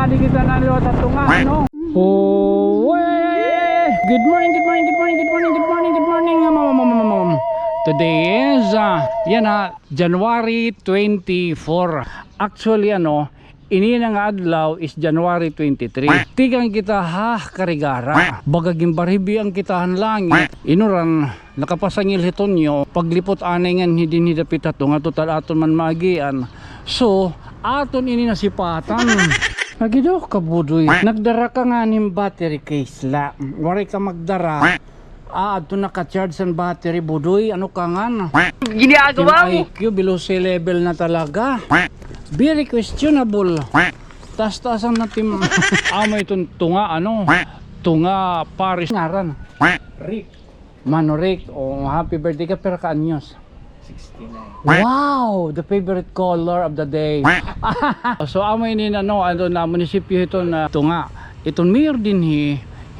na, di kita naliwat at tunga, ano? Oh, wey! Good morning, good morning, good morning, good morning, good morning, good morning, mama. Today is, January 24. Actually, ini nga adlaw is January 23. Tigang kita karigara. Bagaging baribi ang kitahan langit. Inuran nakapasangil hitonyo. Paglipot anay nga hindi dapit ato nga total aton man magian. So aton ini nasipatan. Nagido ka budoy. Nagdara ka nga ning battery case la. Wari ka magdara. Ato naka-charge ang battery budoy. Ano ka nga? Ginagawa mo? IQ below sea level na talaga. Very questionable. Tas-tasan natin amay itong tunga, tunga Paris ngaran. Rick. Mano Rick, happy birthday ka, pero kaanyos? 69. Wow, the favorite color of the day. So amay ni na munisipyo ito na tunga. Itong mayor din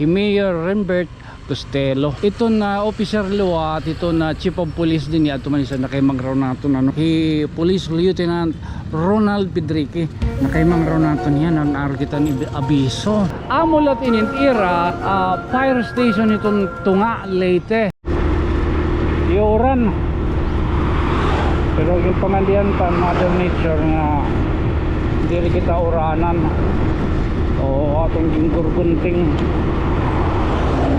Mayor Rembert Costello. Ito na officer luwat, ito na chief of police din niya. Ito man isa na kay Mang Ronato Police Lieutenant Ronald Pedrique. Na kay Mang Ronato niya nang araw kita ni abiso. Amulat inintira fire station itong tunga Leyte. Iuran. Pero yung pamandihan pa Mother Nature nga hindi kita uranan. O atong gingurgunting.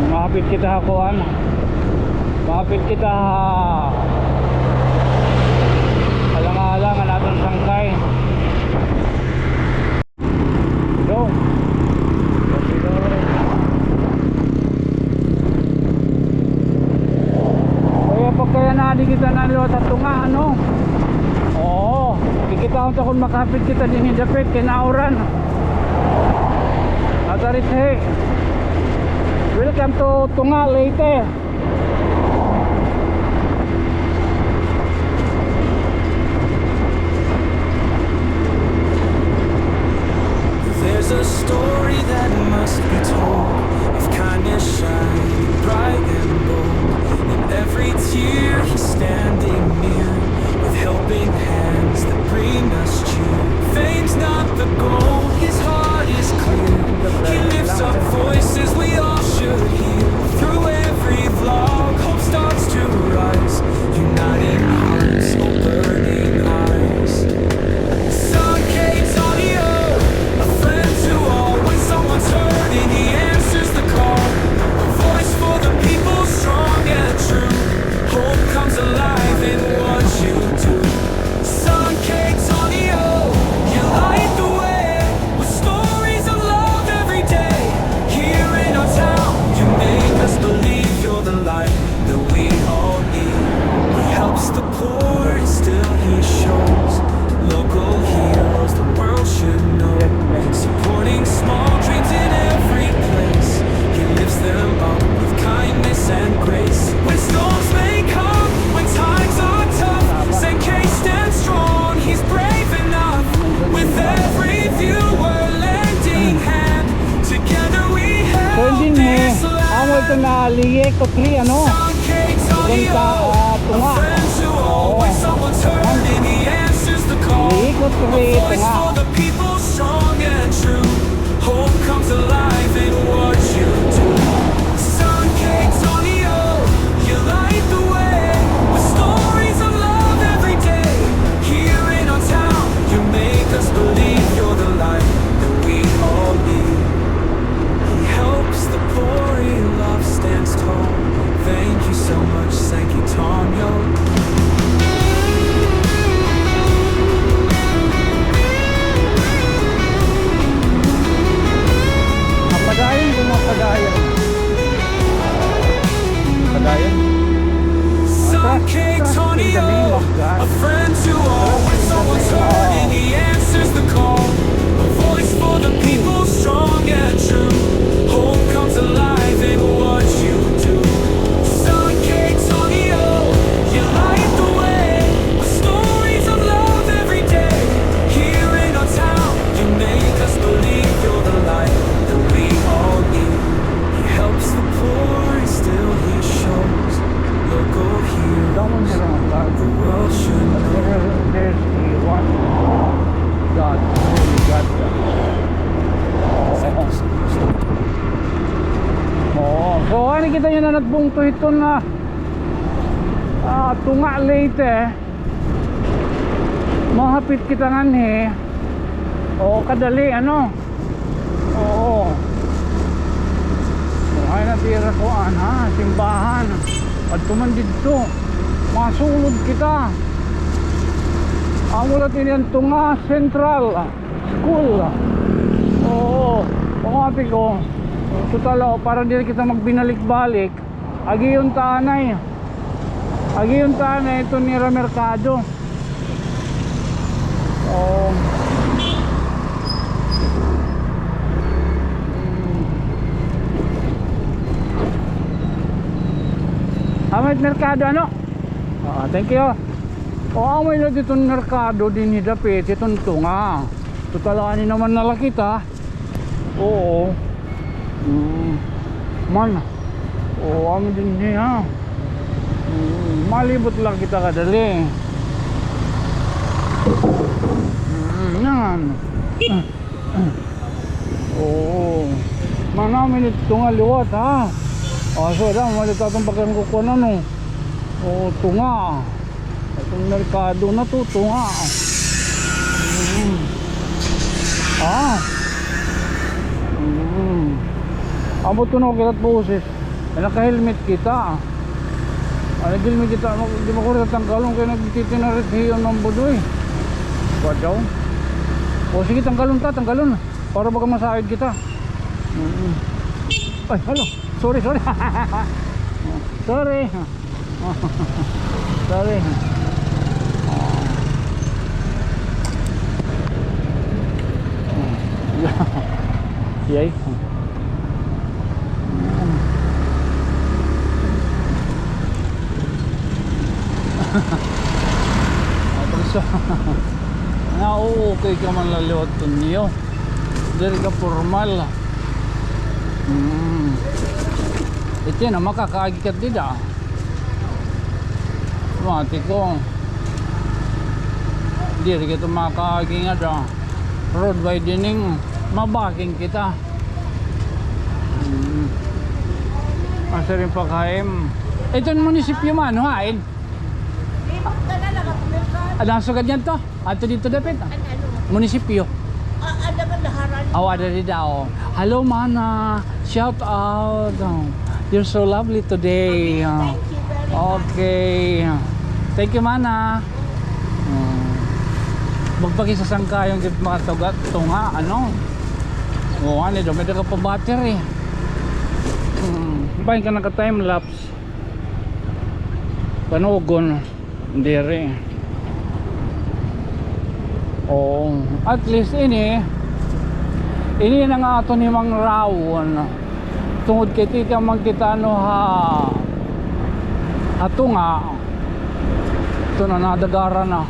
Mahapit kita hakuan. Mahapit kita alang-alang natin sangkay. Go. Kaya pag kaya naadi kita naliwat at tunga, Oo. Kikita ko kung makapit kita din hidapit kinauran. Atarit Welcome to Tunga Leyte. There's a story that must be told of kindness shining bright and bold. In every tear he's standing near with helping hands that bring us cheer. Fame's not the goal, his heart is clear. He lifts up voices we all should hear. Through every vlog, hope starts to rise. Uniting hearts, no burning eyes. Son K-Tonio, a friend to all. When someone's hurting, he answers the call. A voice for the people, strong and true. Hope comes alive in what you do. Son K-Tonio, you light the way with stories of love every day. Here in our town, you make us believe you're the light that we all need. He helps the poor and still he shows local heroes the world should know. Supporting small dreams in every place. He lifts them up with kindness and grace. When storms may come, when times are tough, St. K stands strong, he's brave enough. With every viewer lending hand, together we So help hindi this amo ito land. na liye ko tri Son K-Tonio, a tunga. friend to all. When someone's hurting, he answers the call. Liye ko tri A voice tunga. for the people, strong and true. Hope comes alive in what you do. Son K-Tonio, you light the way with stories of love every day. Here in our town, you make us believe you're the light that we all need. He helps the poor, he love stands tall. Thank you so much, Sankey Tonyo. Mapadayon kung mapadayon. Padayon. Son K-Tonio, a friend to all. When someone's hurting, he answers the call. A voice for the people, strong and true. Hope comes alive in what you do. Son K-Tonio, you light the way with stories of love every day. Here in our town, you make us believe you're the light that we all need. He helps the poor and still he shows local heroes the world should know. There's one God. God. Oo. So ano kita nyo na nagbungto ito na tunga late mahapit kita nga oo kadali ano oo ay natira ko simbahan at tuman dito masulod kita amulat yan tunga central school oo pangati ko total para hindi kita magbinalik-balik agi yung tanay ito nira merkado oo Amay merkado ano? Thank you. Amay na ditong merkado din hidapit itong tunga. Tutalaani naman nala kita. Oo. Man. Oo, amay din niya. Malibot lang kita kadali. Yan. Oo. Manamin ito nga liwat ha. So da malitatong pagkan ko kuno no. Tunga. Itong merkado na to tunga. Amo tunog kirat boses. Naka-helmet kita. Helmet kita, di mo ko rin tanggalon kaya nagtitinarit hiyon ng budoy. Wadaw. Sige tanggalon para baka masahid kita. Ay, hello. Sorry. Sorry. Yay. Okay ka man laliwat niyo. Dari ka formal. Ito na makakagikat dida. Mati ko. Diri kita makaging ada. Road widening mabaking kita. Asa rin pagkaim. Ito ang munisipyo man, hain. Adang sugad yan to? Ato dito dapit. Munisipyo. Ada di daw. Hello mana. Shout out. You're so lovely today. Okay. Thank you mana. Magpakisasang ka yung mga tugat tunga ano. Ano do may ka pa battery. Bain ka naka time lapse. Panugon dire. At least ini na nga ato ni mang rawon. Tungod kay tika magkita no ato nga ito na nadagara na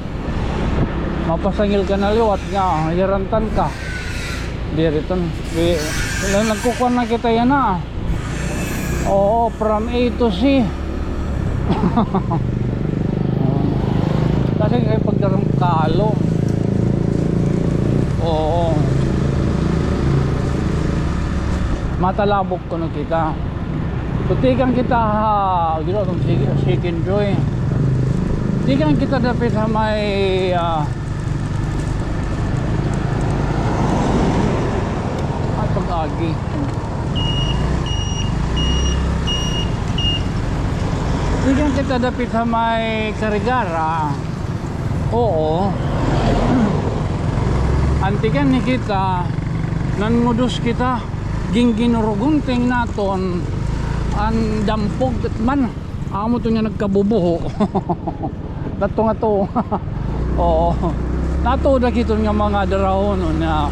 mapasangil ka na liwat nga hirantan ka dito nagkukuha na kita yan na from A to C kasi kaya pagdarang kalo matalabok ko na kita tutikan kita dito itong chicken joy tutikan kita dapat sa may pag-agi tutikan kita dapat sa may karigara antikan ni kita nangudos kita gingginurugunting naton ang dampog man amo to nga nagkabubuho nato nga to nato na kiton nga mga darahon na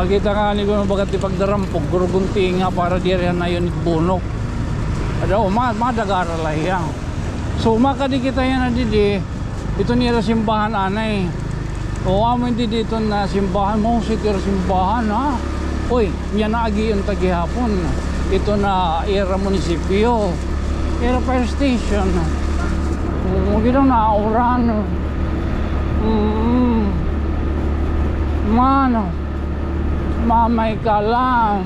kita nga ni kuno bagat ipagdarampog gurugunting nga para diyan na yun bunok adaw madagara lahiya so makadi kita yan na didi ito nila simbahan anay amo hindi dito na simbahan mo sitir simbahan ha. Uy, yan na agi yung tagihapon. Ito na era munisipyo. Era fire station. Magiging na auran. Mano. Mamay ka lang.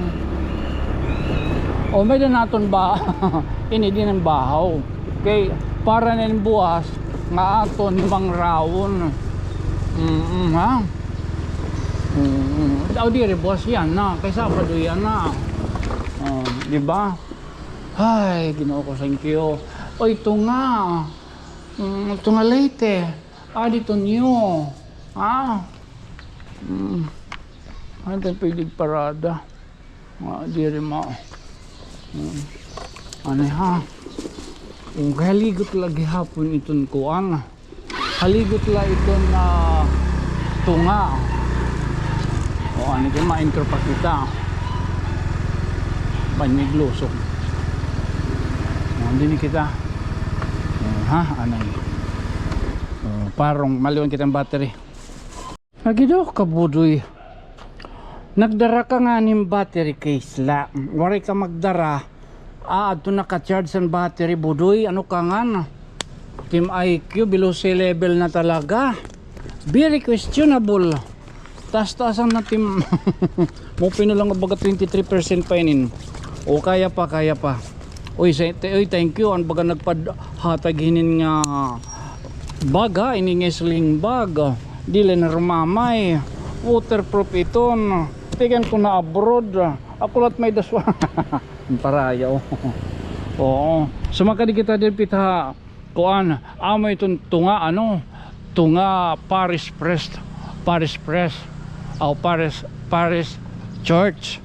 O may na naton ba? Ini din ang bahaw. Kay para nin buwas nga aton mang rawon. Ha? Daw di rin buwas yan na. Kay Sabado yan na. Di ba? Ay, Ginoo ko, thank you. O ito nga. Ito nga late. Dito niyo. Ano tayo pwedeng parada? Di rin mo. Ano ha? Kung haligot lagi hapon itong kuan. Haligot lang itong tunga. Ano kayo ma-intro pa kita. Banyag lusok. Hindi kita. Ano parang maliwan kitang battery. Nagido kabudoy. Nagdara ka nga ng battery case la. Wari ka magdara. Ito naka-charge ang battery budoy. Ano ka nga na? Team IQ below sea level na talaga. Very questionable. Taas-taasan na team. Mo pinulang baga 23% pa inin. O kaya pa. Uy, thank you. Ang baga nagpadhatag hinin nga baga. Ini nga sling bag. Dili na rumamay. Waterproof iton. Tigan ko na abroad. Ako lahat may daswa. Parayaw. Oo. Sumaka di kita din pita. Kuan. Amo itong tunga tunga Paris Press. Paris Church.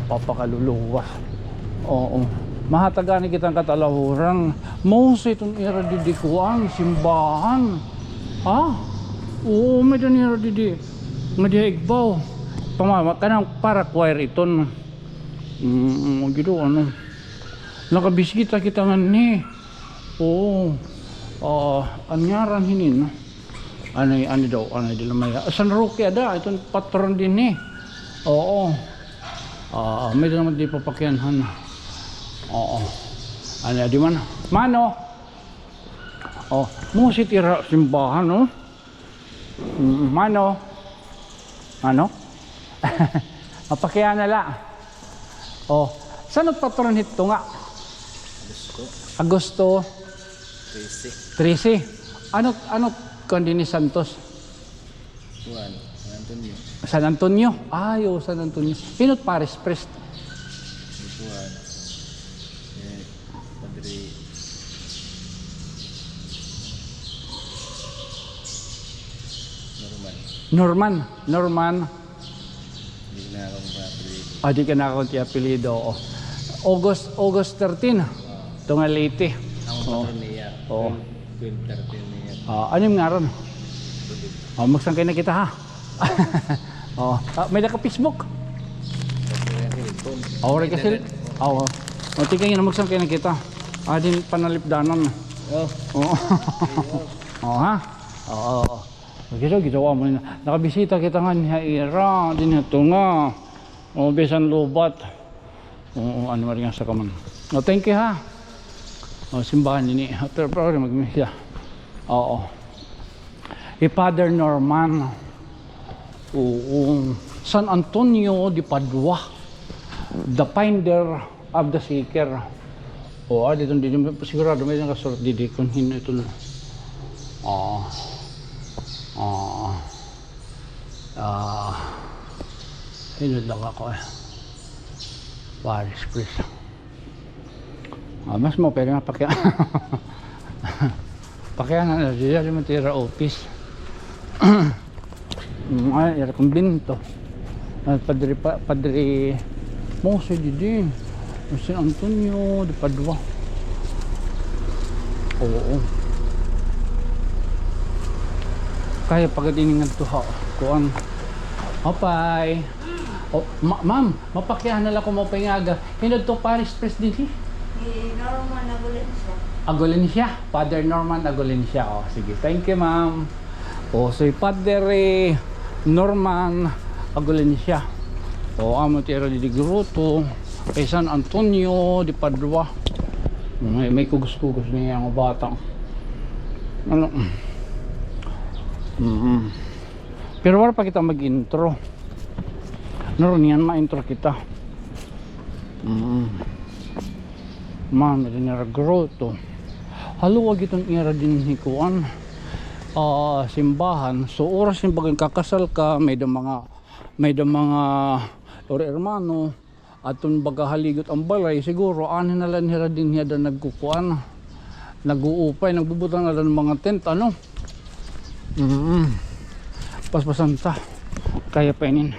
Papakaluluwas. Oo. Mahatagan kitang katalahurang. Mo sa itong ira didikuan. Simbahan. Oo, may danira didi. Nga diha igbaw. Pamama kanang para choir iton. Gitu Nakabiskita kita nga ni. Oo. Anyaran hinin. Ano daw? Ano di lamaya? San Roque ada. Itong patron din ni. Oo. May naman di papakyanhan. Oo. Ano di man? Mano? Musit ira simbahan, no? Mano? Mapakyan na la. Saan nagpatron hito nga? Agosto 13. Ano kandini Santos? San Antonio. San Antonio. Pinot Paris Prest. Norman. Di ka na akong apelido. August 13. Ito nga late. Oo. 12-13 niya. Ano yung ngaron? Magsangkay na kita ha. May naka-Facebook. Rin kasi. Tingnan nyo na magsangkay na kita. Din panalipdanan. Ha? Gitawa mo na. Nakabisita kita nga niya ira. Din ito nga. Besan lubat. Ano rin nga sa kaman. Thank you ha. Simbahan ini. Pero magmisa. Father Norman. San Antonio de Padua. The finder of the seeker. Dito sigurado may nakasulat didi kung hino ito. Hinod lang ako Paris Press. Mas mo pwede nga pakyan. Pakyan na dito yung matira office. Ira kumbinto. Padre Moso din. San Antonio de Padua. Kaya pagdating ng tuha kuan. Opay. Ma'am, mapakyahan na lang ko mo pingaga. Hinod to Paris Press din Norman Agolencia. Agolencia. Father Norman Agolencia. Sige. Thank you, ma'am. So Padre Norman Agolencia. Amo tira di Gruto. Kay San Antonio de Padua. May kugos-kugos niya ang batang. Pero wala pa kita mag-intro. Naroon yan ma-intro kita. Man, dinara grotto. Haluwag itong ira din hikuan. Simbahan. So oras yung bagang kakasal ka, may da mga or hermano atun baga haligot ang balay, siguro anin na lang hira din hiya da nagkukuan, naguupay, nagbubutang na lang ng mga tent, ano. Paspasan ta kaya painin.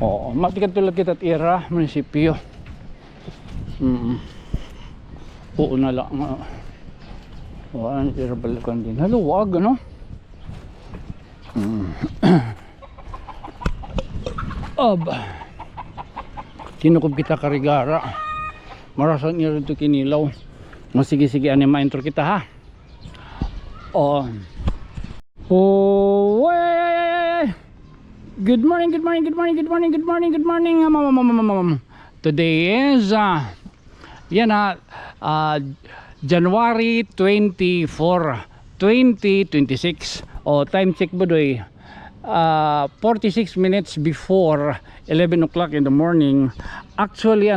Oo, matikat tulad kita at ira munisipyo. Oo na lang. Waan ira balikan din. Haluwag, ano. Kinukup kita karigara. Marasan niya rin ito kinilaw. Sige, ano ma-intro kita, ha. Good morning. Today is January 24, 2026. Time check budoy. 46 minutes before 11 o'clock in the morning. Actually,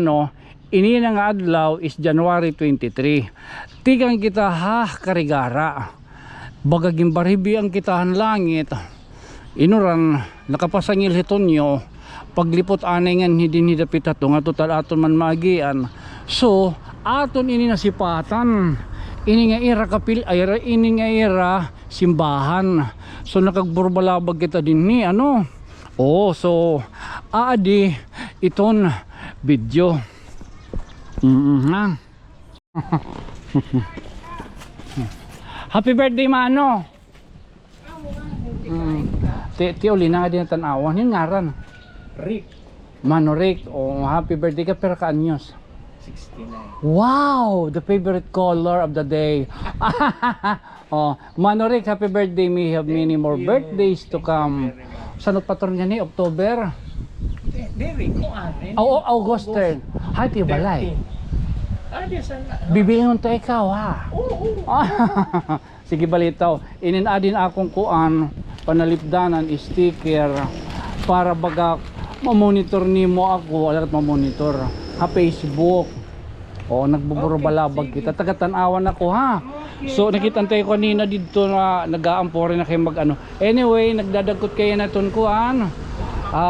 ini nga adlaw is January 23. Tigang kita, ha, karigara. Bagaging baribi ang kitahan langit. Inuran nakapasangil hitonyo. Paglipot anay nga hidinhidapit ato nga total aton man magian. So aton ini nasipatan. Ini nga ira kapil ayra, ini nga ira simbahan. So nakagburbalabag kita din ni ano. So aadi iton video. Happy birthday, Mano. Ti uli na nga din tanawan. Yung ngaran Rick. Mano Rick. Happy birthday ka, pero kaanyos? 69. Wow, the favorite color of the day. Mano Rick, happy birthday. May have many more birthdays to come. Sanot patron niya ni October? Rick, kung anin. August 3rd. Hati balay. Bibilin mo to ikaw, ha. Sige, balitaw. Ininadin akong kuan, panalipdanan, sticker, para baga mamonitor nimo ako, alat mamonitor. Ha, Facebook. Nagbuburo balabag kita. Tagatanawan ako, ha. So nakitantay ko kanina dito na nag-aampore na kayo mag-ano. Anyway, nagdadagkot kayo na ton kuan.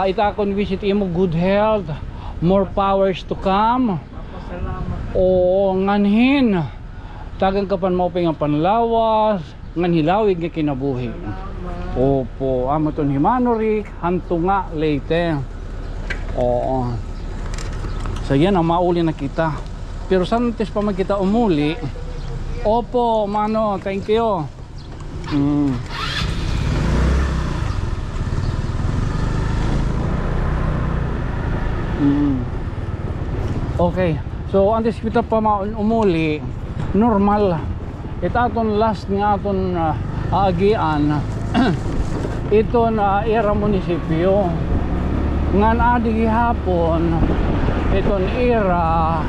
Itakon visit imo, good health, more powers to come. Nganhin tagang kapan mo nga panlawas ngan hilawig nga kinabuhi. Opo, amaton himanorik hanto nga late. So yan ang mauli na kita. Pero santes pa magkita umuli. Opo, Mano, thank you. Okay. So antes kita pa umuli, normal. Ito aton last nga aton aagian. Ito na era munisipyo. Ngan adi hapon, iton era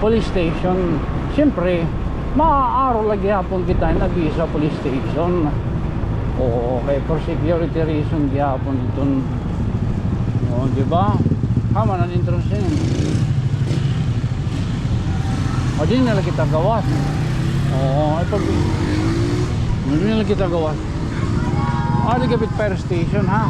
police station. Siyempre, maaaro lagi hapon kita nagi sa police station. Okay, for security reason gihapon iton. Di ba? Kama na introduction. Di na lang kita gawas. Di na lang kita gawas. Di kapit fire station, ha.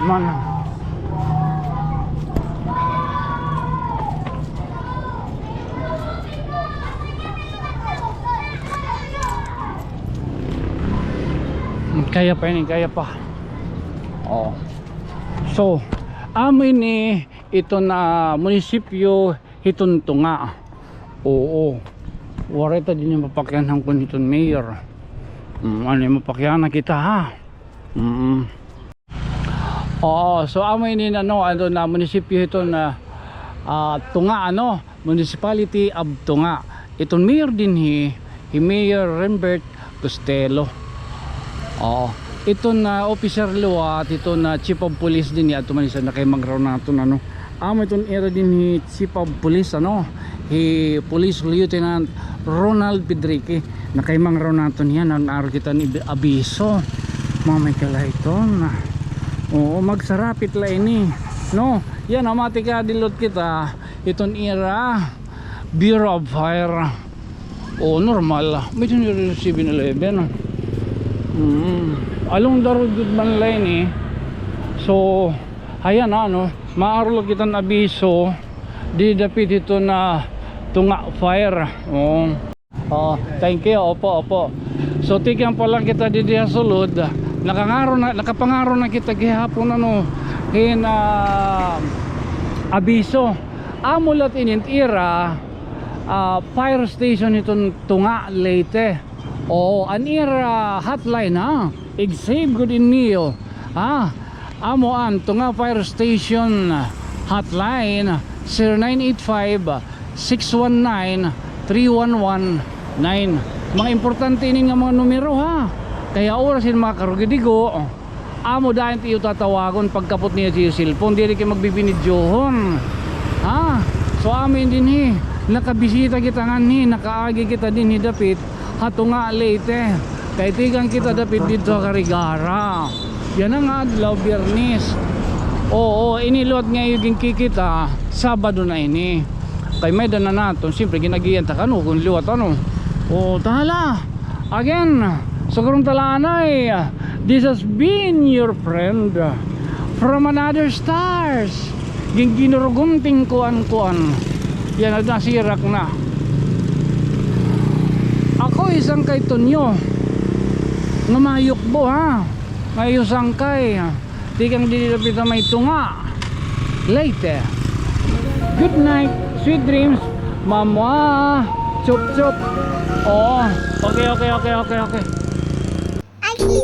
Man. Kaya pa yun, kaya pa. So, amin ni ito na munisipyo Hituntunga. Wareta din yung mapakyanan ko nito mayor. Ano yung mapakyanan kita, ha. So amin ni na munisipyo ito na Tunga, municipality of Tunga. Itong mayor din Mayor Rembert Costello. Ito na officer luwat, ito na chief of police din niya, ito man isa na kay magraw nato amo itong era din ni Chief of Police Police Lieutenant Ronald Pedrique na kay Mang Ronaton yan ang araw kita ni abiso mga may kalayton. Oo, magsarapit la ini no, yan amati ka dilot kita itong era Bureau of Fire. Oo, normal may 7-Eleven along the road good man line so ayan maarlo kita na abiso di dapit ito na tunga fire. Thank you. Opo. So tigyan pa lang kita di sulod. Nakapangaro na kita gihapon abiso. Amulat inintira fire station itong tunga Leyte. An ira hotline exave good in niyo. Amo an tunga fire station hotline 0985-619-3119. Mga importante ini nga mga numero kaya orasin mga karugidigo amo dahil tiyo tatawagon pagkapot niya sa cellphone dili kayo magbibinidyohon so amin din nakabisita kita nga nakaagi kita din dapit hato nga Leyte kay tigang kita dapit dito Karigara yan ang adlaw Biyernes. Oo, inilot nga yung kikita Sabado na ini kay may dana nato siyempre ginagiyan ta kung liwat tahala again so karong talanay this has been your friend from another stars ginurugunting kuan yan nasirak na ako isang kay Tonyo nga mayukbo ngayon sangkay tigang dilapit na may tunga Leyte. Good night, sweet dreams mama. Chup chup. Okay. Aki,